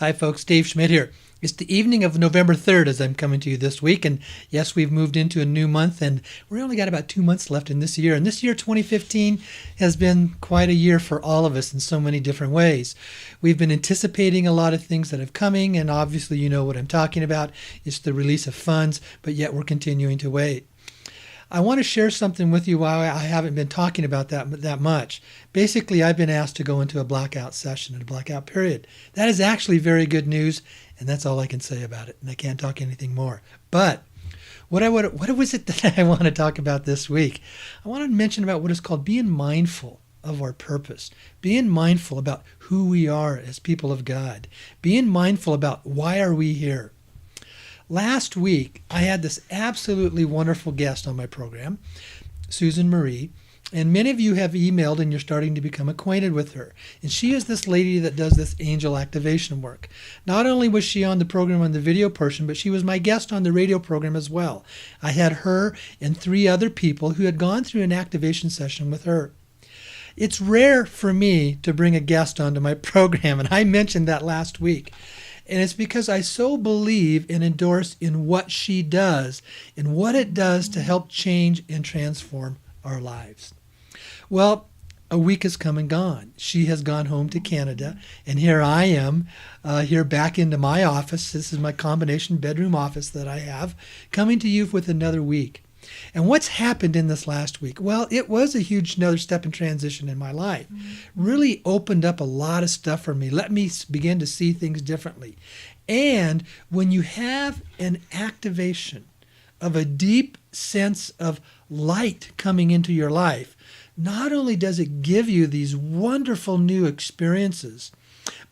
Hi, folks. Dave Schmidt here. It's the evening of November 3rd as I'm coming to you this week. And yes, we've moved into a new month, and we only got about 2 months left in this year. And this year, 2015, has been quite a year for all of us in so many different ways. We've been anticipating a lot of things that are coming, and obviously you know what I'm talking about. It's the release of funds, but yet we're continuing to wait. I want to share something with you while I haven't been talking about that much. Basically, I've been asked to go into a blackout session and a blackout period. That is actually very good news, and that's all I can say about it, and I can't talk anything more. But what was it that I want to talk about this week? I want to mention about what is called being mindful of our purpose, being mindful about who we are as people of God, being mindful about why are we here. Last week, I had this absolutely wonderful guest on my program, Susan Marie, and many of you have emailed and you're starting to become acquainted with her. And she is this lady that does this angel activation work. Not only was she on the program on the video portion, but she was my guest on the radio program as well. I had her and 3 other people who had gone through an activation session with her. It's rare for me to bring a guest onto my program, and I mentioned that last week. And it's because I so believe and endorse in what she does and what it does to help change and transform our lives. Well, a week has come and gone. She has gone home to Canada, and here I am, here back into my office. This is my combination bedroom office that I have, coming to you with another week. And what's happened in this last week? Well, it was a huge another step in transition in my life. Really opened up a lot of stuff for me. Let me begin to see things differently. And when you have an activation of a deep sense of light coming into your life, not only does it give you these wonderful new experiences,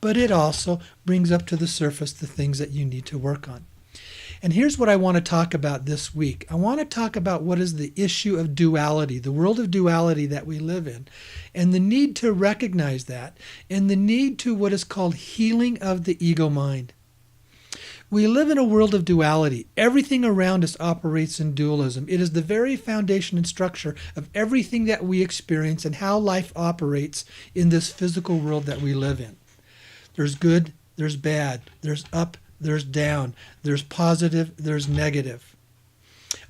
but it also brings up to the surface the things that you need to work on. And here's what I want to talk about this week. I want to talk about what is the issue of duality, the world of duality that we live in, and the need to recognize that, and the need to what is called healing of the ego mind. We live in a world of duality. Everything around us operates in dualism. It is the very foundation and structure of everything that we experience and how life operates in this physical world that we live in. There's good, there's bad, there's up, there's down, there's positive, there's negative.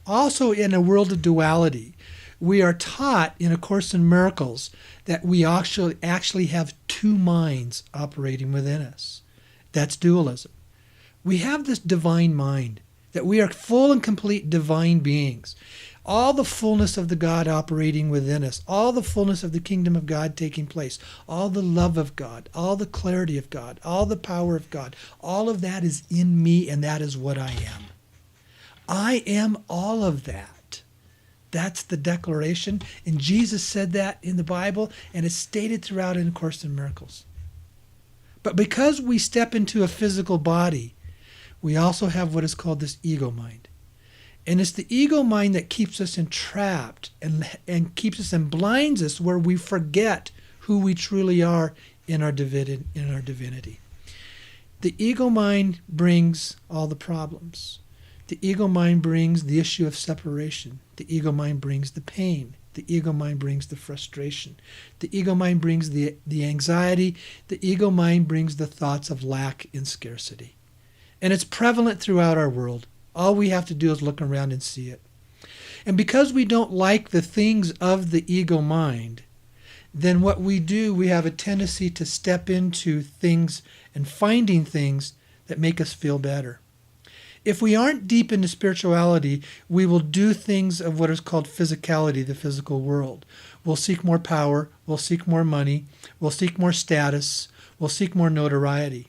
Also, in a world of duality, we are taught in A Course in Miracles that we actually have 2 minds operating within us. That's dualism. We have this divine mind, that we are full and complete divine beings. All the fullness of the God operating within us, all the fullness of the kingdom of God taking place, all the love of God, all the clarity of God, all the power of God, all of that is in me, and that is what I am. I am all of that. That's the declaration, and Jesus said that in the Bible, and it's stated throughout in A Course in Miracles. But because we step into a physical body, we also have what is called this ego mind. And it's the ego mind that keeps us entrapped and keeps us and blinds us where we forget who we truly are in our divinity. The ego mind brings all the problems. The ego mind brings the issue of separation. The ego mind brings the pain. The ego mind brings the frustration. The ego mind brings the anxiety. The ego mind brings the thoughts of lack and scarcity. And it's prevalent throughout our world. All we have to do is look around and see it. And because we don't like the things of the ego mind, then what we do, we have a tendency to step into things and finding things that make us feel better. If we aren't deep into spirituality, we will do things of what is called physicality, the physical world. We'll seek more power, we'll seek more money, we'll seek more status, we'll seek more notoriety.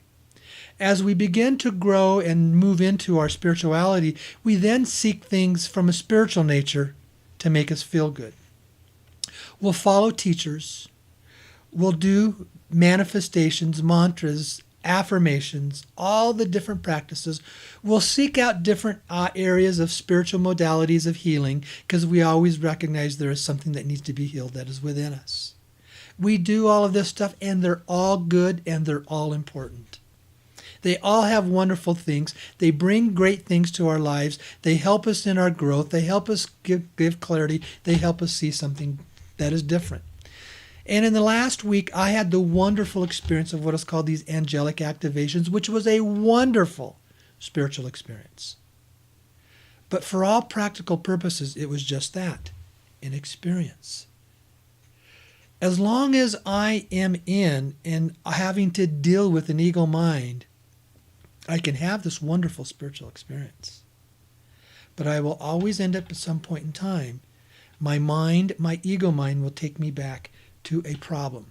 As we begin to grow and move into our spirituality, we then seek things from a spiritual nature to make us feel good. We'll follow teachers. We'll do manifestations, mantras, affirmations, all the different practices. We'll seek out different areas of spiritual modalities of healing because we always recognize there is something that needs to be healed that is within us. We do all of this stuff, and they're all good and they're all important. They all have wonderful things. They bring great things to our lives. They help us in our growth. They help us give clarity. They help us see something that is different. And in the last week, I had the wonderful experience of what is called these angelic activations, which was a wonderful spiritual experience. But for all practical purposes, it was just that, an experience. As long as I am in and having to deal with an ego mind, I can have this wonderful spiritual experience. But I will always end up at some point in time, my mind, my ego mind, will take me back to a problem.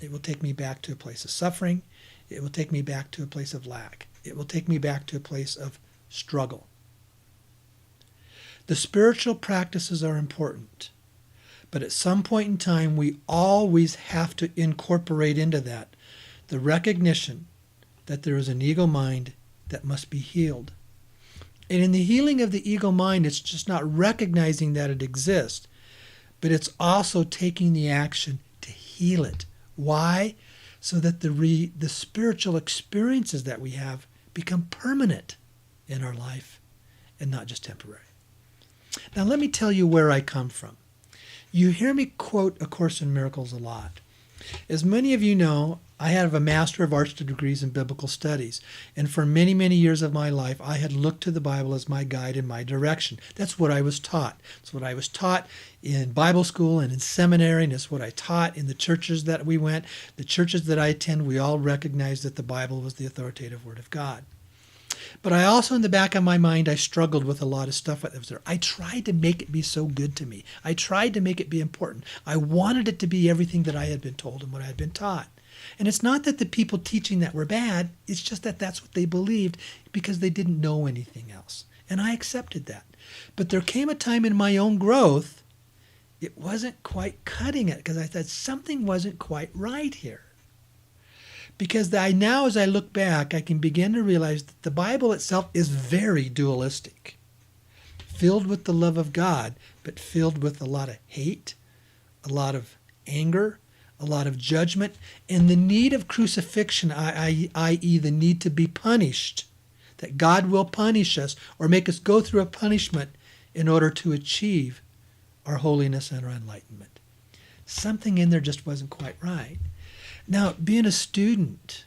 It will take me back to a place of suffering. It will take me back to a place of lack. It will take me back to a place of struggle. The spiritual practices are important, but at some point in time, we always have to incorporate into that the recognition that there is an ego mind that must be healed. And in the healing of the ego mind, it's just not recognizing that it exists, but it's also taking the action to heal it. Why? So that the spiritual experiences that we have become permanent in our life and not just temporary. Now let me tell you where I come from. You hear me quote A Course in Miracles a lot. As many of you know, I have a Master of Arts degrees in Biblical Studies, and for many, many years of my life, I had looked to the Bible as my guide and my direction. That's what I was taught. It's what I was taught in Bible school and in seminary, and it's what I taught in the churches that we went. The churches that I attend, we all recognized that the Bible was the authoritative Word of God. But I also, in the back of my mind, I struggled with a lot of stuff that was there. I tried to make it be so good to me. I tried to make it be important. I wanted it to be everything that I had been told and what I had been taught. And it's not that the people teaching that were bad. It's just that that's what they believed because they didn't know anything else. And I accepted that. But there came a time in my own growth, it wasn't quite cutting it because I thought something wasn't quite right here. Because now, as I look back, I can begin to realize that the Bible itself is very dualistic, filled with the love of God, but filled with a lot of hate, a lot of anger, a lot of judgment, and the need of crucifixion, i.e. the need to be punished, that God will punish us or make us go through a punishment in order to achieve our holiness and our enlightenment. Something in there just wasn't quite right. Now, being a student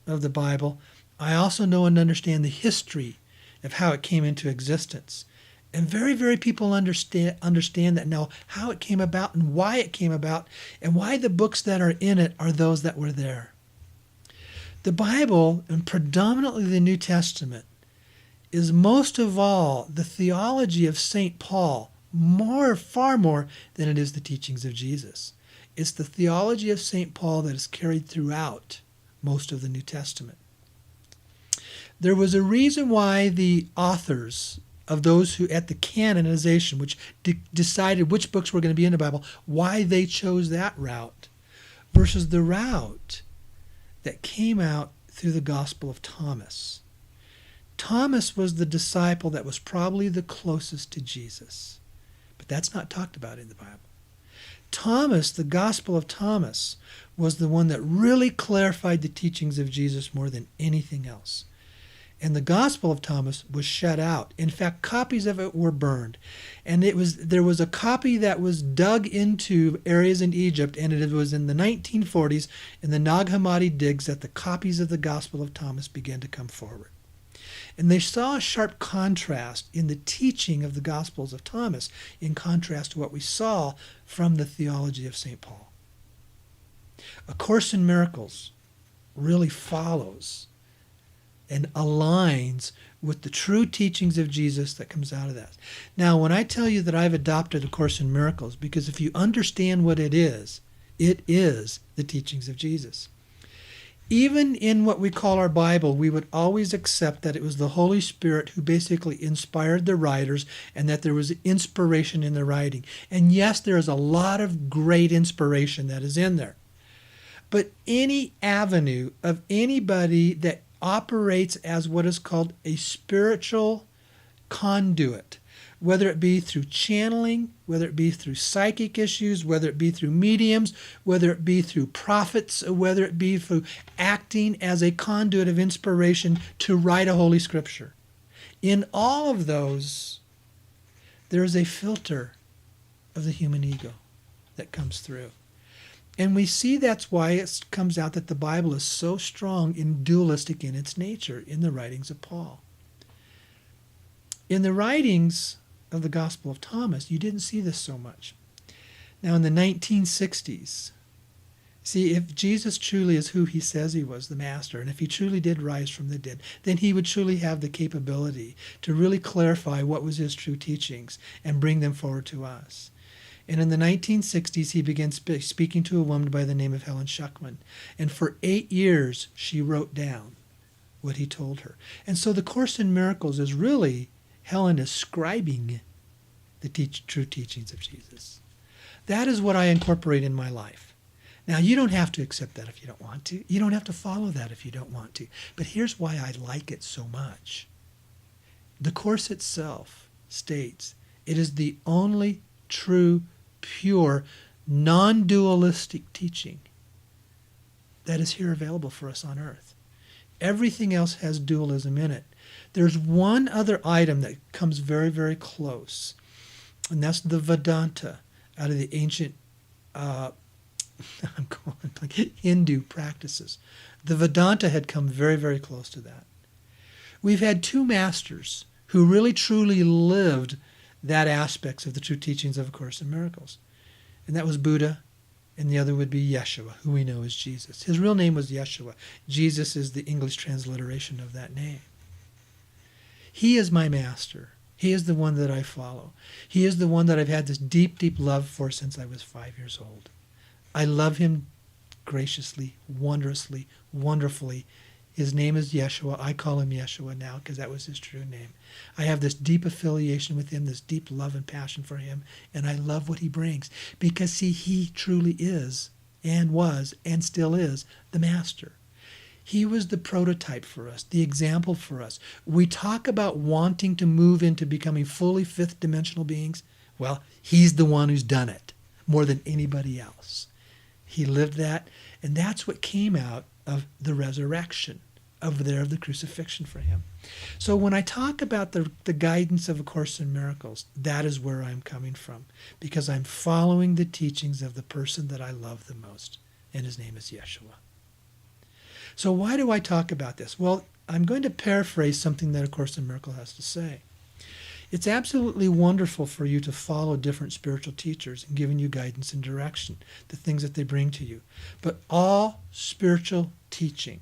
of the Bible, I also know and understand the history of how it came into existence. And very, very people understand that now, how it came about and why it came about and why the books that are in it are those that were there. The Bible, and predominantly the New Testament, is most of all the theology of St. Paul, far more than it is the teachings of Jesus. It's the theology of St. Paul that is carried throughout most of the New Testament. There was a reason why the authors of those who, at the canonization, which decided which books were going to be in the Bible, why they chose that route versus the route that came out through the Gospel of Thomas. Thomas was the disciple that was probably the closest to Jesus, but that's not talked about in the Bible. Thomas, the Gospel of Thomas, was the one that really clarified the teachings of Jesus more than anything else. And the Gospel of Thomas was shut out. In fact, copies of it were burned. And there was a copy that was dug into areas in Egypt, and it was in the 1940s in the Nag Hammadi digs that the copies of the Gospel of Thomas began to come forward. And they saw a sharp contrast in the teaching of the Gospels of Thomas in contrast to what we saw from the theology of St. Paul. A Course in Miracles really follows and aligns with the true teachings of Jesus that comes out of that. Now, when I tell you that I've adopted A Course in Miracles, because if you understand what it is the teachings of Jesus. Even in what we call our Bible, we would always accept that it was the Holy Spirit who basically inspired the writers and that there was inspiration in the writing. And yes, there is a lot of great inspiration that is in there. But any avenue of anybody that operates as what is called a spiritual conduit, whether it be through channeling, whether it be through psychic issues, whether it be through mediums, whether it be through prophets, whether it be through acting as a conduit of inspiration to write a Holy Scripture. In all of those, there is a filter of the human ego that comes through. And we see that's why it comes out that the Bible is so strong and dualistic in its nature in the writings of Paul. In the writings of the Gospel of Thomas, you didn't see this so much. Now, in the 1960s, see, if Jesus truly is who he says he was, the Master, and if he truly did rise from the dead, then he would truly have the capability to really clarify what was his true teachings and bring them forward to us. And in the 1960s, he began speaking to a woman by the name of Helen Schuckman. And for 8 years, she wrote down what he told her. And so the Course in Miracles is really Helen ascribing the true teachings of Jesus. That is what I incorporate in my life. Now, you don't have to accept that if you don't want to. You don't have to follow that if you don't want to. But here's why I like it so much. The Course itself states it is the only true, pure, non-dualistic teaching that is here available for us on earth. Everything else has dualism in it. There's one other item that comes very, very close, and that's the Vedanta out of the ancient Hindu practices. The Vedanta had come very, very close to that. We've had two masters who really truly lived that aspects of the true teachings of A Course in Miracles. And that was Buddha, and the other would be Yeshua, who we know as Jesus. His real name was Yeshua. Jesus is the English transliteration of that name. He is my master. He is the one that I follow. He is the one that I've had this deep, deep love for since I was 5 years old. I love him graciously, wondrously, wonderfully. His name is Yeshua. I call him Yeshua now because that was his true name. I have this deep affiliation with him, this deep love and passion for him, and I love what he brings because, see, he truly is and was and still is the master. He was the prototype for us, the example for us. We talk about wanting to move into becoming fully fifth dimensional beings. Well, he's the one who's done it more than anybody else. He lived that, and that's what came out of the resurrection, of the crucifixion for him. So when I talk about the guidance of A Course in Miracles, that is where I'm coming from, because I'm following the teachings of the person that I love the most, and his name is Yeshua. So why do I talk about this? Well, I'm going to paraphrase something that A Course in Miracles has to say. It's absolutely wonderful for you to follow different spiritual teachers and giving you guidance and direction, the things that they bring to you. But all spiritual teaching,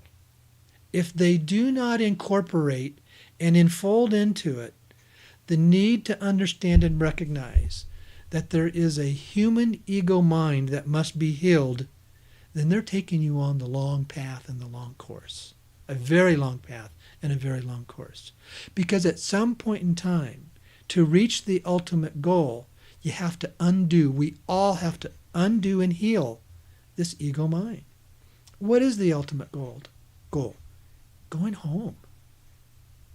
if they do not incorporate and enfold into it the need to understand and recognize that there is a human ego mind that must be healed, then they're taking you on the long path and the long course, a very long path and a very long course. Because at some point in time, to reach the ultimate goal, you have to undo, we all have to undo and heal this ego mind. What is the ultimate goal? Going home,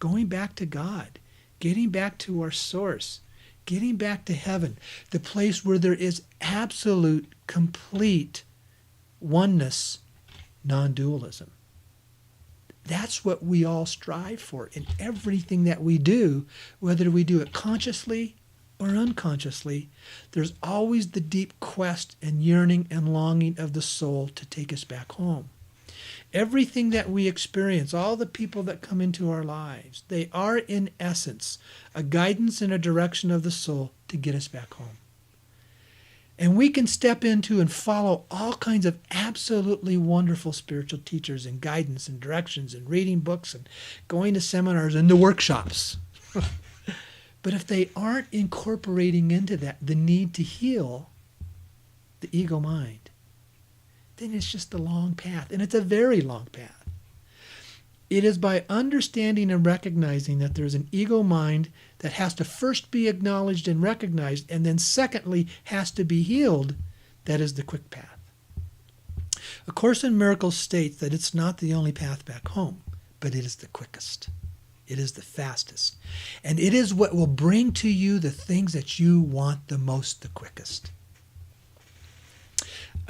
going back to God, getting back to our source, getting back to heaven, the place where there is absolute, complete oneness, non-dualism. That's what we all strive for in everything that we do, whether we do it consciously or unconsciously. There's always the deep quest and yearning and longing of the soul to take us back home. Everything that we experience, all the people that come into our lives, they are in essence a guidance and a direction of the soul to get us back home. And we can step into and follow all kinds of absolutely wonderful spiritual teachers and guidance and directions and reading books and going to seminars and the workshops. But if they aren't incorporating into that the need to heal the ego mind, then it's just a long path, and it's a very long path. It is by understanding and recognizing that there's an ego mind that has to first be acknowledged and recognized, and then secondly has to be healed, that is the quick path. A Course in Miracles states that it's not the only path back home, but it is the quickest. It is the fastest. And it is what will bring to you the things that you want the most the quickest.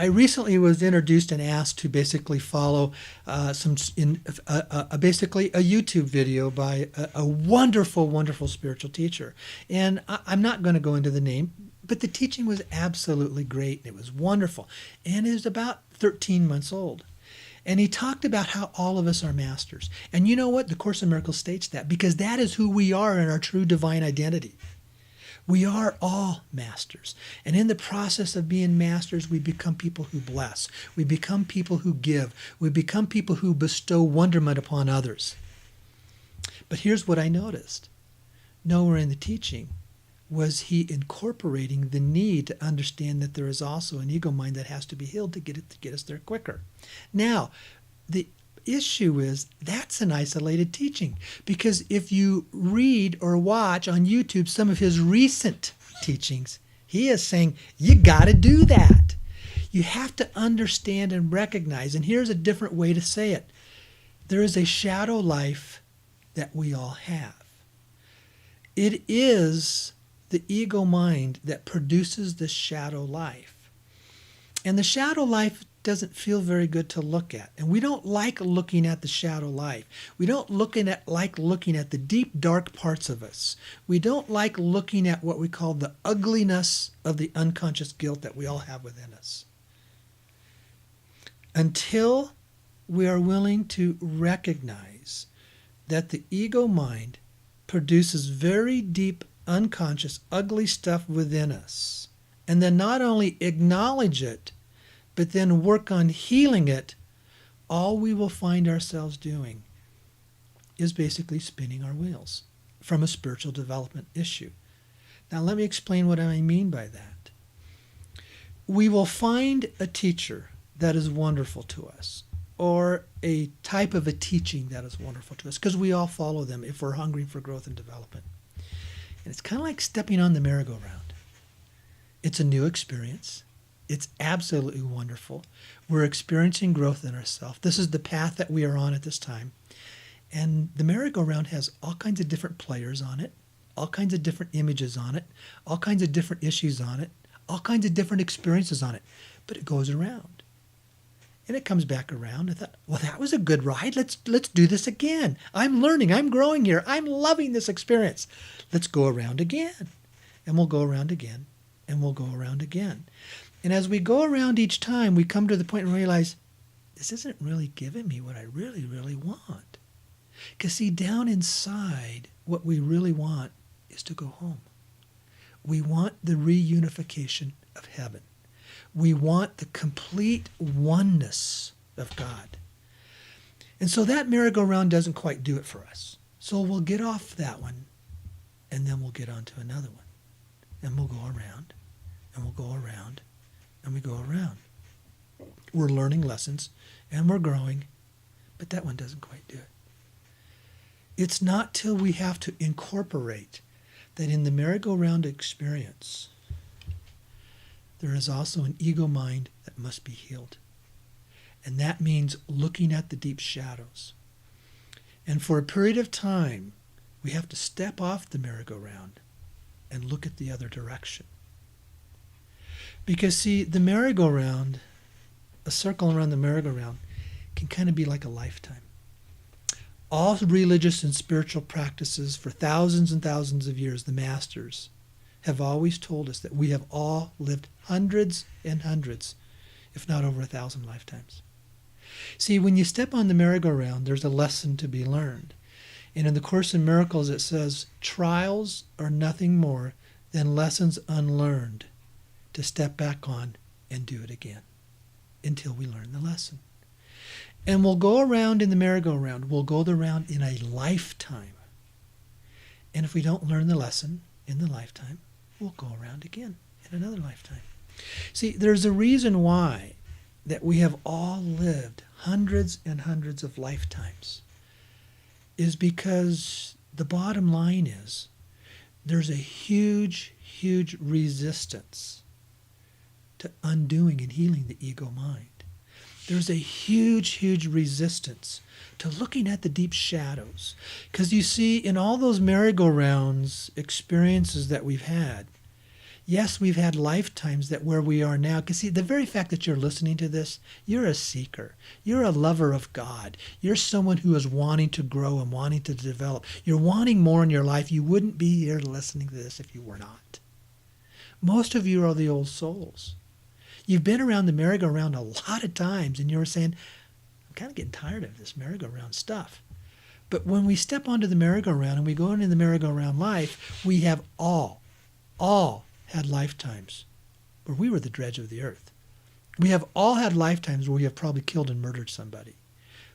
I recently was introduced and asked to basically follow basically a YouTube video by a wonderful, wonderful spiritual teacher. And I'm not going to go into the name But the teaching was absolutely great. It was wonderful. And it was about 13 months old. And he talked about how all of us are masters. And you know what? The Course in Miracles states that, because that is who we are in our true divine identity. We are all masters. And in the process of being masters, we become people who bless. We become people who give. We become people who bestow wonderment upon others. But here's what I noticed. Nowhere in the teaching was he incorporating the need to understand that there is also an ego mind that has to be healed to get us there quicker. Now, the issue is that's an isolated teaching, because if you read or watch on YouTube some of his recent teachings, he is saying you got to do that. You have to understand and recognize, and here's a different way to say it. There is a shadow life that we all have. It is the ego mind that produces the shadow life. And the shadow life doesn't feel very good to look at. And we don't like looking at the shadow life. We don't like looking at the deep, dark parts of us. We don't like looking at what we call the ugliness of the unconscious guilt that we all have within us. Until we are willing to recognize that the ego mind produces very deep, unconscious, ugly stuff within us, and then not only acknowledge it, but then work on healing it, all we will find ourselves doing is basically spinning our wheels from a spiritual development issue. Now let me explain what I mean by that. We will find a teacher that is wonderful to us, or a type of a teaching that is wonderful to us, because we all follow them if we're hungry for growth and development. And it's kind of like stepping on the merry-go-round. It's a new experience. It's absolutely wonderful. We're experiencing growth in ourselves. This is the path that we are on at this time. And the merry-go-round has all kinds of different players on it, all kinds of different images on it, all kinds of different issues on it, all kinds of different experiences on it. But it goes around. And it comes back around. I thought, well, that was a good ride. Let's do this again. I'm learning. I'm growing here. I'm loving this experience. Let's go around again. And we'll go around again. And we'll go around again. And as we go around each time, we come to the point and realize, this isn't really giving me what I really, really want. Because see, down inside, what we really want is to go home. We want the reunification of heaven. We want the complete oneness of God. And so that merry-go-round doesn't quite do it for us. So we'll get off that one, and then we'll get on to another one. And we'll go around, and we'll go around, and we go around. We're learning lessons, and we're growing, but that one doesn't quite do it. It's not till we have to incorporate that in the merry-go-round experience, there is also an ego mind that must be healed. And that means looking at the deep shadows. And for a period of time, we have to step off the merry-go-round and look at the other direction. Because see, the merry-go-round, a circle around the merry-go-round, can kind of be like a lifetime. All religious and spiritual practices for thousands and thousands of years, the masters have always told us that we have all lived hundreds and hundreds, if not over 1,000 lifetimes. See, when you step on the merry-go-round, there's a lesson to be learned. And in the Course in Miracles, it says, trials are nothing more than lessons unlearned to step back on and do it again until we learn the lesson. And we'll go around in the merry-go-round. We'll go around in a lifetime. And if we don't learn the lesson in the lifetime, we'll go around again in another lifetime. See, there's a reason why that we have all lived hundreds and hundreds of lifetimes, is because the bottom line is there's a huge, huge resistance to undoing and healing the ego mind. There's a huge, huge resistance to looking at the deep shadows. Because you see, in all those merry-go-rounds experiences that we've had, yes, we've had lifetimes that where we are now. Because see, the very fact that you're listening to this, you're a seeker. You're a lover of God. You're someone who is wanting to grow and wanting to develop. You're wanting more in your life. You wouldn't be here listening to this if you were not. Most of you are the old souls. You've been around the merry-go-round a lot of times, and you're saying, I'm kind of getting tired of this merry-go-round stuff. But when we step onto the merry-go-round and we go into the merry-go-round life, we have all had lifetimes where we were the dredge of the earth. We have all had lifetimes where we have probably killed and murdered somebody.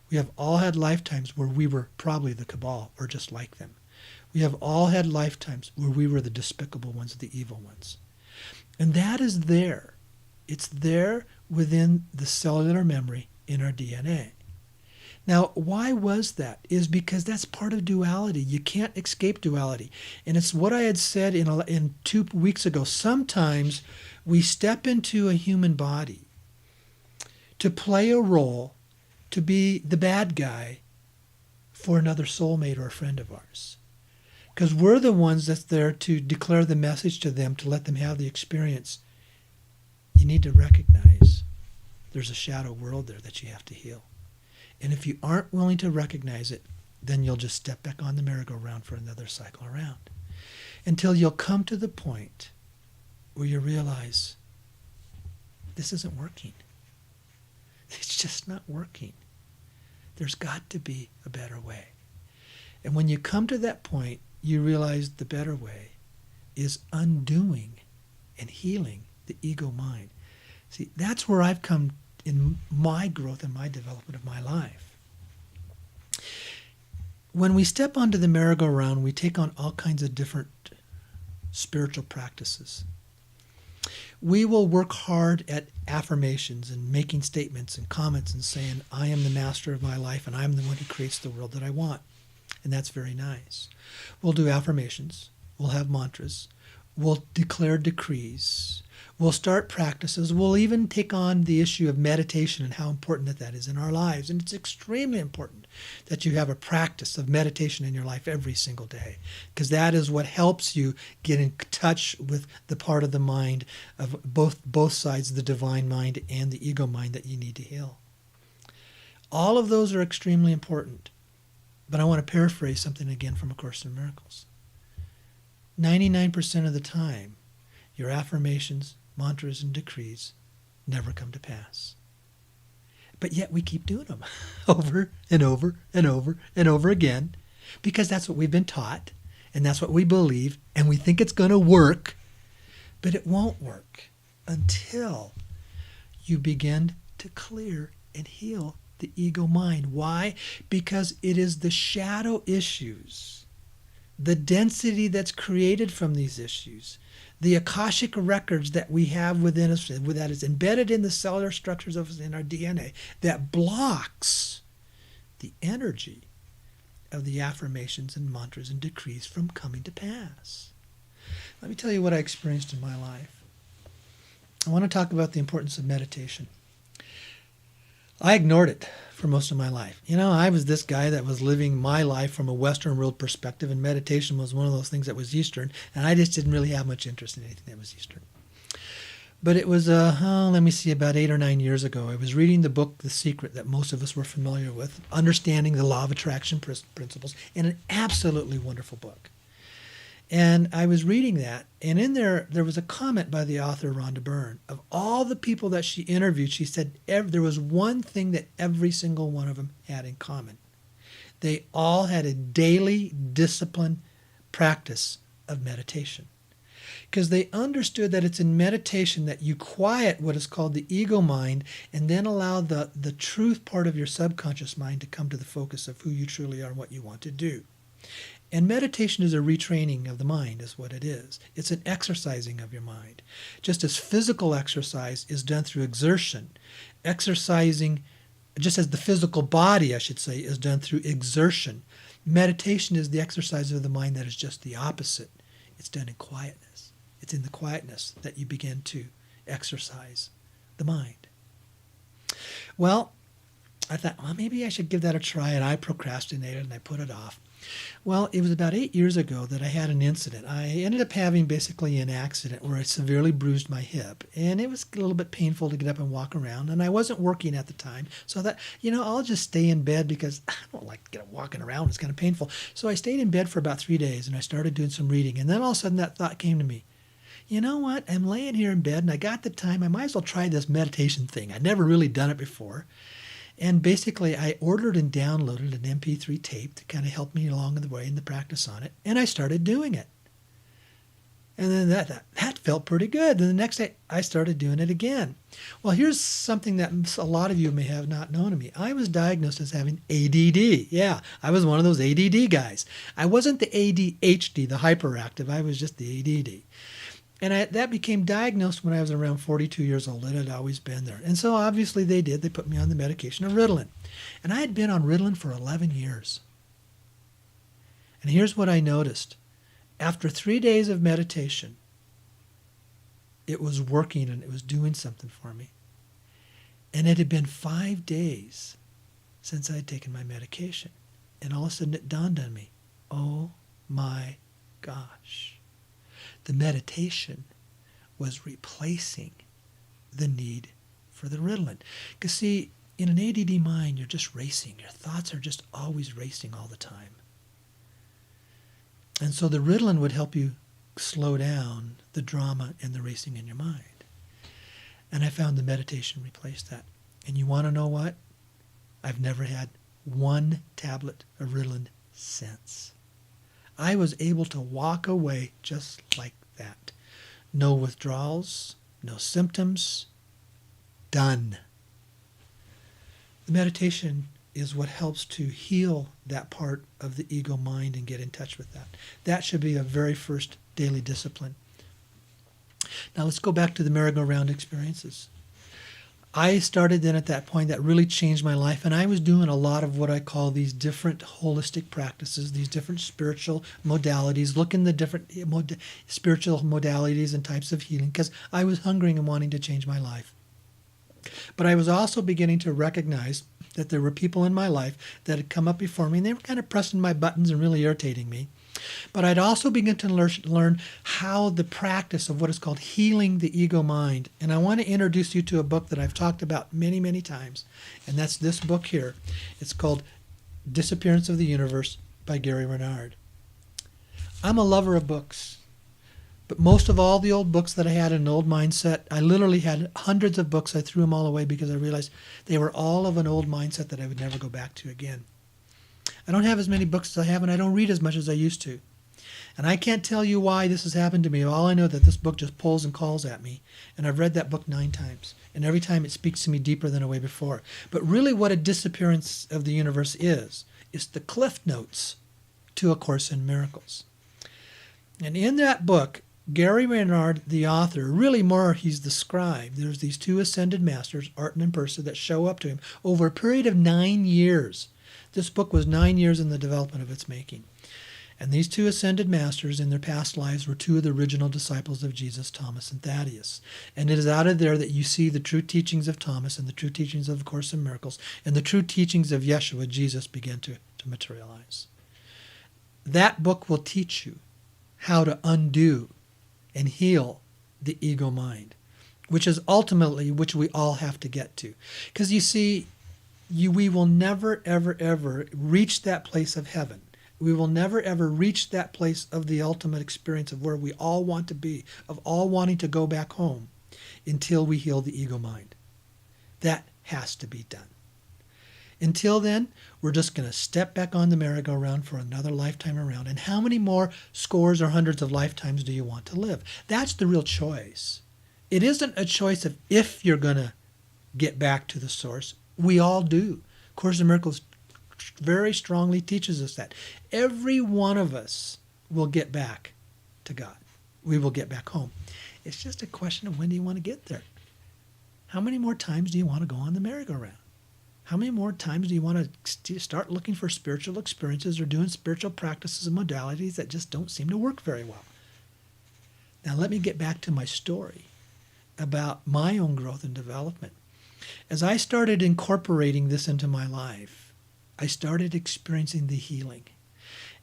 We have all had lifetimes where we were probably the cabal or just like them. We have all had lifetimes where we were the despicable ones, the evil ones. And that is there. It's there within the cellular memory in our DNA. Now, why was that? Is because that's part of duality. You can't escape duality. And it's what I had said in 2 weeks ago. Sometimes we step into a human body to play a role, to be the bad guy for another soulmate or a friend of ours. Because we're the ones that's there to declare the message to them, to let them have the experience. You need to recognize there's a shadow world there that you have to heal. And if you aren't willing to recognize it, then you'll just step back on the merry-go-round for another cycle around. Until you'll come to the point where you realize this isn't working. It's just not working. There's got to be a better way. And when you come to that point, you realize the better way is undoing and healing the ego mind. See, that's where I've come in my growth and my development of my life. When we step onto the merry-go-round, we take on all kinds of different spiritual practices. We will work hard at affirmations and making statements and comments and saying, I am the master of my life and I'm the one who creates the world that I want. And that's very nice. We'll do affirmations. We'll have mantras. We'll declare decrees. We'll start practices. We'll even take on the issue of meditation and how important that is in our lives. And it's extremely important that you have a practice of meditation in your life every single day, because that is what helps you get in touch with the part of the mind of both sides, the divine mind and the ego mind that you need to heal. All of those are extremely important. But I want to paraphrase something again from A Course in Miracles. 99% of the time, your affirmations, mantras, and decrees never come to pass. But yet we keep doing them over and over and over and over again, because that's what we've been taught, and that's what we believe, and we think it's going to work, but it won't work until you begin to clear and heal the ego mind. Why? Because it is the shadow issues, the density that's created from these issues, the Akashic records that we have within us, that is embedded in the cellular structures of us in our DNA, that blocks the energy of the affirmations and mantras and decrees from coming to pass. Let me tell you what I experienced in my life. I want to talk about the importance of meditation. I ignored it for most of my life. I was this guy that was living my life from a Western world perspective, and meditation was one of those things that was Eastern, and I just didn't really have much interest in anything that was Eastern. But it was, about 8 or 9 years ago, I was reading the book, The Secret, that most of us were familiar with, understanding the law of attraction principles, and an absolutely wonderful book. And I was reading that, and in there was a comment by the author, Rhonda Byrne. Of all the people that she interviewed, she said there was one thing that every single one of them had in common. They all had a daily discipline practice of meditation. Because they understood that it's in meditation that you quiet what is called the ego mind, and then allow the truth part of your subconscious mind to come to the focus of who you truly are and what you want to do. And meditation is a retraining of the mind, is what it is. It's an exercising of your mind. Just as physical exercise is done through exertion, exercising, just as the physical body, I should say, is done through exertion, meditation is the exercise of the mind that is just the opposite. It's done in quietness. It's in the quietness that you begin to exercise the mind. Well, I thought, maybe I should give that a try, and I procrastinated and I put it off. Well, it was about 8 years ago that I had an incident. I ended up having basically an accident where I severely bruised my hip, and it was a little bit painful to get up and walk around, and I wasn't working at the time, so I thought, I'll just stay in bed because I don't like to get walking around. It's kind of painful. So I stayed in bed for about 3 days, and I started doing some reading, and then all of a sudden that thought came to me. you know what? I'm laying here in bed and I got the time. I might as well try this meditation thing. I'd never really done it before. And basically, I ordered and downloaded an MP3 tape to kind of help me along the way in the practice on it. And I started doing it. And then that felt pretty good. Then the next day, I started doing it again. Well, here's something that a lot of you may have not known of me. I was diagnosed as having ADD. Yeah, I was one of those ADD guys. I wasn't the ADHD, the hyperactive. I was just the ADD. And that became diagnosed when I was around 42 years old. It had always been there. And so obviously they did. They put me on the medication of Ritalin. And I had been on Ritalin for 11 years. And here's what I noticed. After 3 days of meditation, it was working and it was doing something for me. And it had been 5 days since I had taken my medication. And all of a sudden it dawned on me, oh my gosh. The meditation was replacing the need for the Ritalin. Because see, in an ADD mind, you're just racing. Your thoughts are just always racing all the time. And so the Ritalin would help you slow down the drama and the racing in your mind. And I found the meditation replaced that. And you want to know what? I've never had one tablet of Ritalin since. I was able to walk away just like that. No withdrawals, no symptoms, done. The meditation is what helps to heal that part of the ego mind and get in touch with that. That should be a very first daily discipline. Now let's go back to the merry-go-round experiences. I started then at that point that really changed my life, and I was doing a lot of what I call these different holistic practices, these different spiritual modalities, looking the different spiritual modalities and types of healing, because I was hungering and wanting to change my life. But I was also beginning to recognize that there were people in my life that had come up before me, and they were kind of pressing my buttons and really irritating me. But I'd also begin to learn how the practice of what is called healing the ego mind. And I want to introduce you to a book that I've talked about many, many times. And that's this book here. It's called Disappearance of the Universe by Gary Renard. I'm a lover of books. But most of all the old books that I had in an old mindset, I literally had hundreds of books. I threw them all away because I realized they were all of an old mindset that I would never go back to again. I don't have as many books as I have, and I don't read as much as I used to. And I can't tell you why this has happened to me. All I know that this book just pulls and calls at me. And I've read that book 9 times. And every time it speaks to me deeper than a way before. But really what a disappearance of the universe is the Cliff Notes to A Course in Miracles. And in that book, Gary Renard, the author, really more he's the scribe. There's these 2 ascended masters, Arten and Persa, that show up to him over a period of 9 years. This book was 9 years in the development of its making. And these 2 ascended masters in their past lives were 2 of the original disciples of Jesus, Thomas and Thaddeus. And it is out of there that you see the true teachings of Thomas and the true teachings of the Course in Miracles and the true teachings of Yeshua, Jesus, begin to materialize. That book will teach you how to undo and heal the ego mind, which is ultimately which we all have to get to. Because you see, we will never, ever, ever reach that place of heaven. We will never, ever reach that place of the ultimate experience of where we all want to be, of all wanting to go back home, until we heal the ego mind. That has to be done. Until then, we're just going to step back on the merry-go-round for another lifetime around. And how many more scores or hundreds of lifetimes do you want to live? That's the real choice. It isn't a choice of if you're going to get back to the source. We all do. Course in Miracles very strongly teaches us that. Every one of us will get back to God. We will get back home. It's just a question of when do you want to get there? How many more times do you want to go on the merry-go-round? How many more times do you want to start looking for spiritual experiences or doing spiritual practices and modalities that just don't seem to work very well? Now let me get back to my story about my own growth and development. As I started incorporating this into my life, I started experiencing the healing.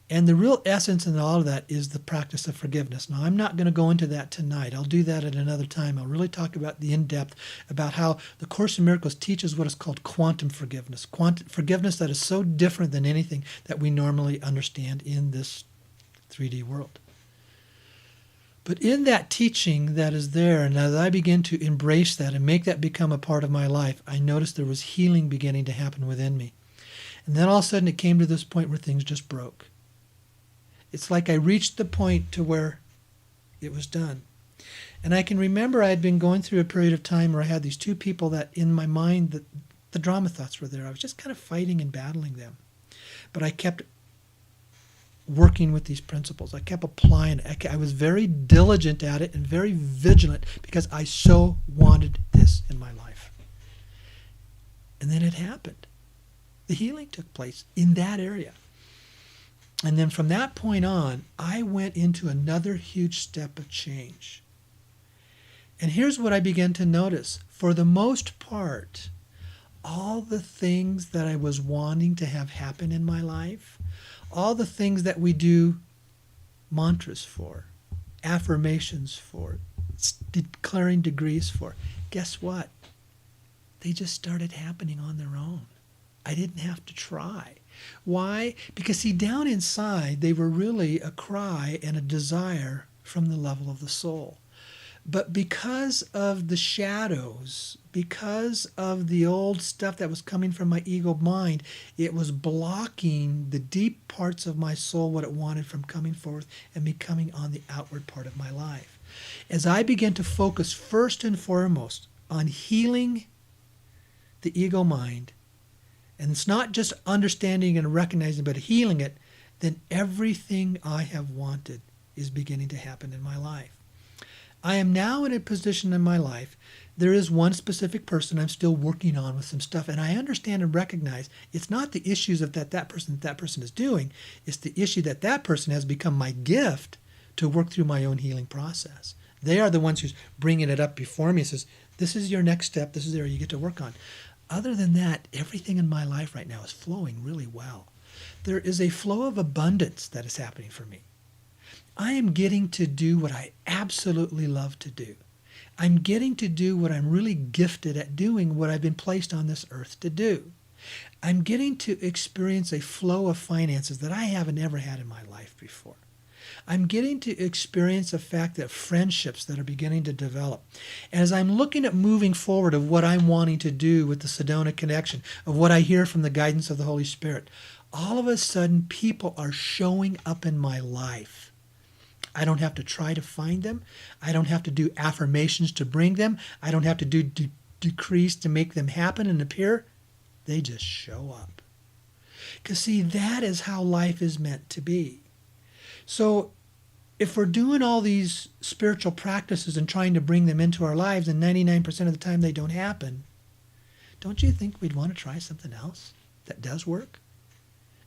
And the real essence in all of that is the practice of forgiveness. Now, I'm not going to go into that tonight. I'll do that at another time. I'll really talk about the in-depth, about how the Course in Miracles teaches what is called quantum forgiveness. Forgiveness that is so different than anything that we normally understand in this 3D world. But in that teaching that is there, and as I begin to embrace that and make that become a part of my life, I noticed there was healing beginning to happen within me. And then all of a sudden it came to this point where things just broke. It's like I reached the point to where it was done. And I can remember I had been going through a period of time where I had these two people that in my mind, the drama thoughts were there. I was just kind of fighting and battling them. But I kept working with these principles. I kept applying it. I was very diligent at it and very vigilant because I so wanted this in my life. And then it happened. The healing took place in that area. And then from that point on, I went into another huge step of change. And here's what I began to notice. For the most part, all the things that I was wanting to have happen in my life, all the things that we do mantras for, affirmations for, declaring degrees for, guess what? They just started happening on their own. I didn't have to try. Why? Because see, down inside, they were really a cry and a desire from the level of the soul. But because of the shadows, because of the old stuff that was coming from my ego mind, it was blocking the deep parts of my soul, what it wanted from coming forth and becoming on the outward part of my life. As I began to focus first and foremost on healing the ego mind, and it's not just understanding and recognizing, but healing it, then everything I have wanted is beginning to happen in my life. I am now in a position in my life, there is one specific person I'm still working on with some stuff, and I understand and recognize it's not the issues of that person is doing, it's the issue that person has become my gift to work through my own healing process. They are the ones who's bringing it up before me and says, this is your next step, this is the area you get to work on. Other than that, everything in my life right now is flowing really well. There is a flow of abundance that is happening for me. I am getting to do what I absolutely love to do. I'm getting to do what I'm really gifted at doing, what I've been placed on this earth to do. I'm getting to experience a flow of finances that I haven't ever had in my life before. I'm getting to experience the fact that friendships that are beginning to develop. As I'm looking at moving forward of what I'm wanting to do with the Sedona connection, of what I hear from the guidance of the Holy Spirit, all of a sudden people are showing up in my life. I don't have to try to find them. I don't have to do affirmations to bring them. I don't have to do decrees to make them happen and appear. They just show up. Because see, that is how life is meant to be. So if we're doing all these spiritual practices and trying to bring them into our lives and 99% of the time they don't happen, don't you think we'd want to try something else that does work?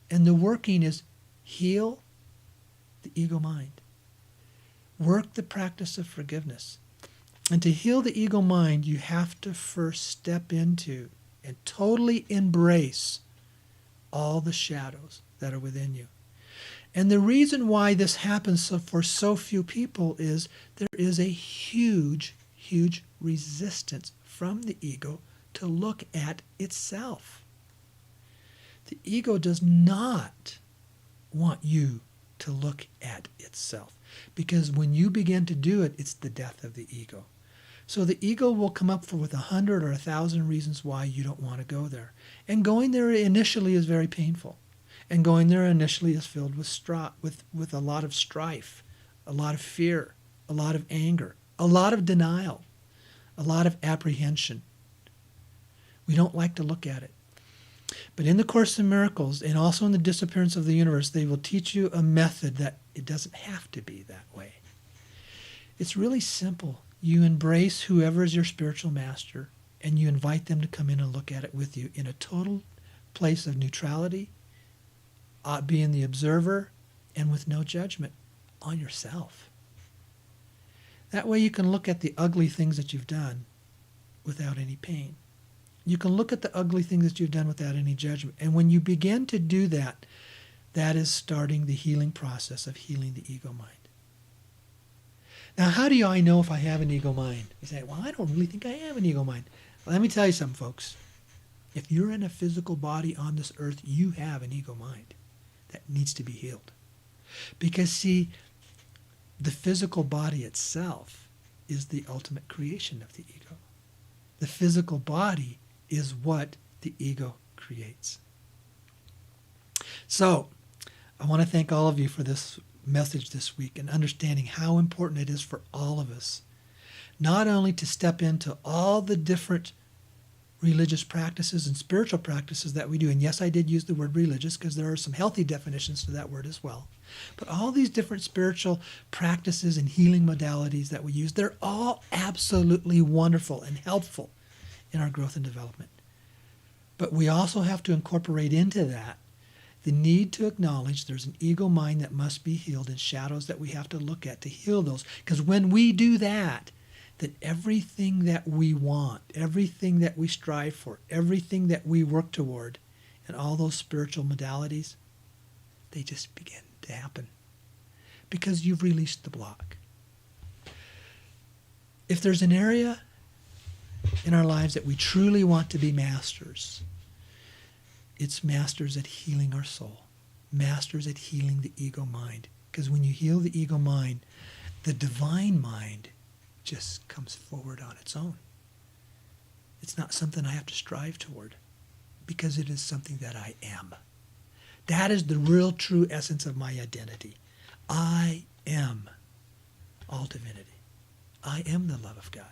And the working is heal the ego mind. Work the practice of forgiveness. And to heal the ego mind, you have to first step into and totally embrace all the shadows that are within you. And the reason why this happens for so few people is there is a huge, huge resistance from the ego to look at itself. The ego does not want you to look at itself. Because when you begin to do it, it's the death of the ego. So the ego will come up with 100 or 1,000 reasons why you don't want to go there. And going there initially is very painful. And going there initially is filled with a lot of strife, a lot of fear, a lot of anger, a lot of denial, a lot of apprehension. We don't like to look at it. But in the Course in Miracles and also in the Disappearance of the Universe, they will teach you a method that it doesn't have to be that way. It's really simple. You embrace whoever is your spiritual master and you invite them to come in and look at it with you in a total place of neutrality, being the observer, and with no judgment on yourself. That way you can look at the ugly things that you've done without any pain. You can look at the ugly things that you've done without any judgment. And when you begin to do that, that is starting the healing process of healing the ego mind. Now, how do I know if I have an ego mind? You say, well, I don't really think I have an ego mind. Well, let me tell you something, folks. If you're in a physical body on this earth, you have an ego mind that needs to be healed. Because, see, The physical body itself is the ultimate creation of the ego. The physical body is what the ego creates. So, I want to thank all of you for this message this week and understanding how important it is for all of us, not only to step into all the different religious practices and spiritual practices that we do. And yes, I did use the word religious because there are some healthy definitions to that word as well. But all these different spiritual practices and healing modalities that we use, they're all absolutely wonderful and helpful in our growth and development. But we also have to incorporate into that the need to acknowledge there's an ego mind that must be healed and shadows that we have to look at to heal those. Because when we do that, then everything that we want, everything that we strive for, everything that we work toward, and all those spiritual modalities, they just begin to happen because you've released the block. If there's an area in our lives that we truly want to be masters, it's masters at healing our soul, masters at healing the ego mind. Because when you heal the ego mind, the divine mind just comes forward on its own. It's not something I have to strive toward because it is something that I am. That is the real true essence of my identity. I am all divinity. I am the love of God.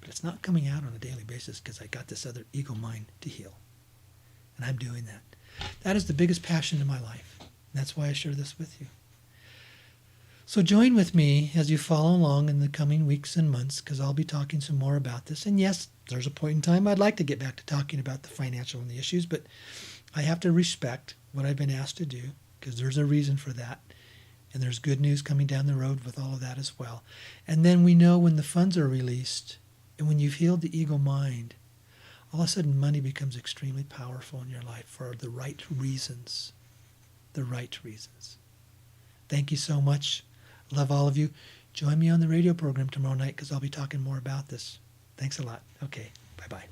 But it's not coming out on a daily basis because I got this other ego mind to heal. And I'm doing that. That is the biggest passion in my life. And that's why I share this with you. So join with me as you follow along in the coming weeks and months, because I'll be talking some more about this. And yes, there's a point in time I'd like to get back to talking about the financial and the issues, but I have to respect what I've been asked to do, because there's a reason for that. And there's good news coming down the road with all of that as well. And then we know when the funds are released, and when you've healed the ego mind, all of a sudden money becomes extremely powerful in your life for the right reasons. The right reasons. Thank you so much. Love all of you. Join me on the radio program tomorrow night because I'll be talking more about this. Thanks a lot. Okay, bye-bye.